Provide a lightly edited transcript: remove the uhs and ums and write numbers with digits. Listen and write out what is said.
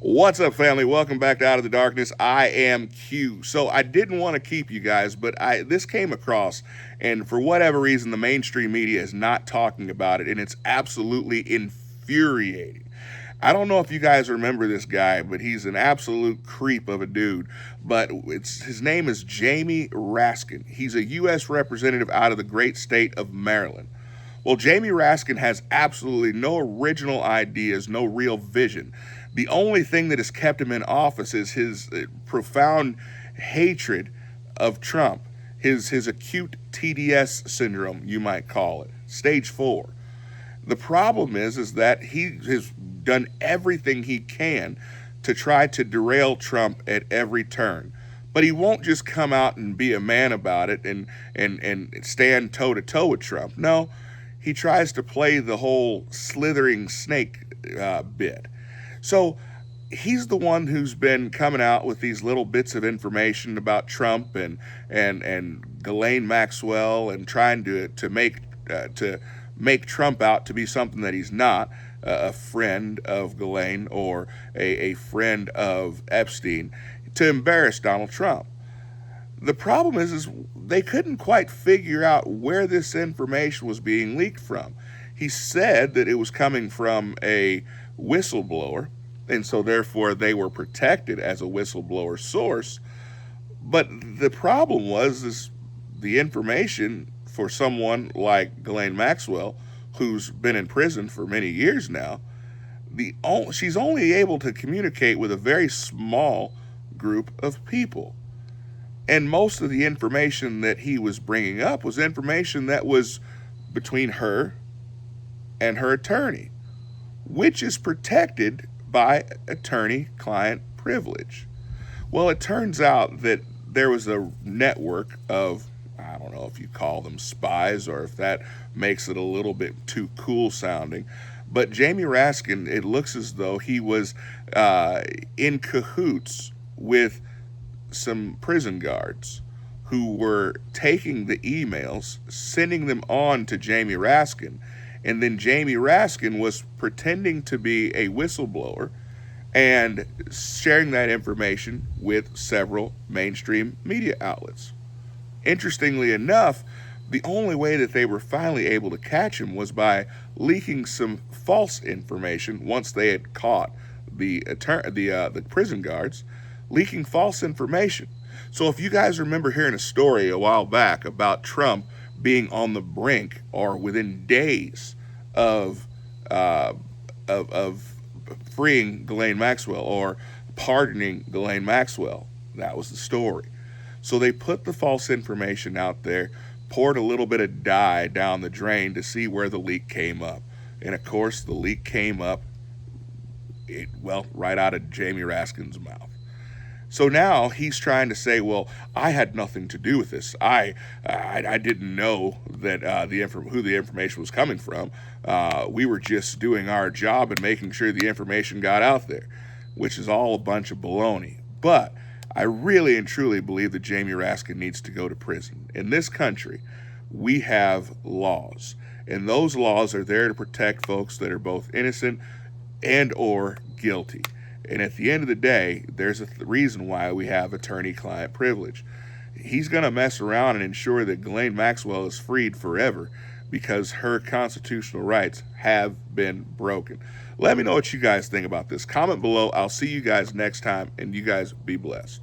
What's up, family? Welcome back to Out of the Darkness. I am Q. So I didn't want to keep you guys, but this came across, and for whatever reason, the mainstream media is not talking about it, and it's absolutely infuriating. I don't know if you guys remember this guy, but he's an absolute creep of a dude. But his name is Jamie Raskin. He's a U.S. representative out of the great state of Maryland. Well, Jamie Raskin has absolutely no original ideas, no real vision. The only thing that has kept him in office is his profound hatred of Trump, his acute TDS syndrome, you might call it, stage 4. The problem is that he has done everything he can to try to derail Trump at every turn. But he won't just come out and be a man about it and stand toe to toe with Trump. No, he tries to play the whole slithering snake bit. So he's the one who's been coming out with these little bits of information about Trump and Ghislaine Maxwell and trying to make Trump out to be something that he's not, a friend of Ghislaine or a friend of Epstein, to embarrass Donald Trump. The problem is they couldn't quite figure out where this information was being leaked from. He said that it was coming from a whistleblower, and so therefore they were protected as a whistleblower source. But the problem was the information for someone like Ghislaine Maxwell, who's been in prison for many years now, she's only able to communicate with a very small group of people. And most of the information that he was bringing up was information that was between her and her attorney, which is protected by attorney-client privilege. Well, it turns out that there was a network of, I don't know if you call them spies or if that makes it a little bit too cool sounding, but Jamie Raskin, it looks as though he was in cahoots with some prison guards who were taking the emails, sending them on to Jamie Raskin, and then Jamie Raskin was pretending to be a whistleblower and sharing that information with several mainstream media outlets. Interestingly enough, the only way that they were finally able to catch him was by leaking some false information once they had caught the prison guards leaking false information. So if you guys remember hearing a story a while back about Trump being on the brink or within days of uh, of freeing Ghislaine Maxwell or pardoning Ghislaine Maxwell, that was the story. So they put the false information out there, poured a little bit of dye down the drain to see where the leak came up. And of course, the leak came up, right out of Jamie Raskin's mouth. So now he's trying to say, well, I had nothing to do with this. I didn't know that who the information was coming from. We were just doing our job and making sure the information got out there, which is all a bunch of baloney. But I really and truly believe that Jamie Raskin needs to go to prison. In this country, we have laws, and those laws are there to protect folks that are both innocent and or guilty. And at the end of the day, there's a reason why we have attorney-client privilege. He's going to mess around and ensure that Ghislaine Maxwell is freed forever because her constitutional rights have been broken. Let me know what you guys think about this. Comment below. I'll see you guys next time, and you guys be blessed.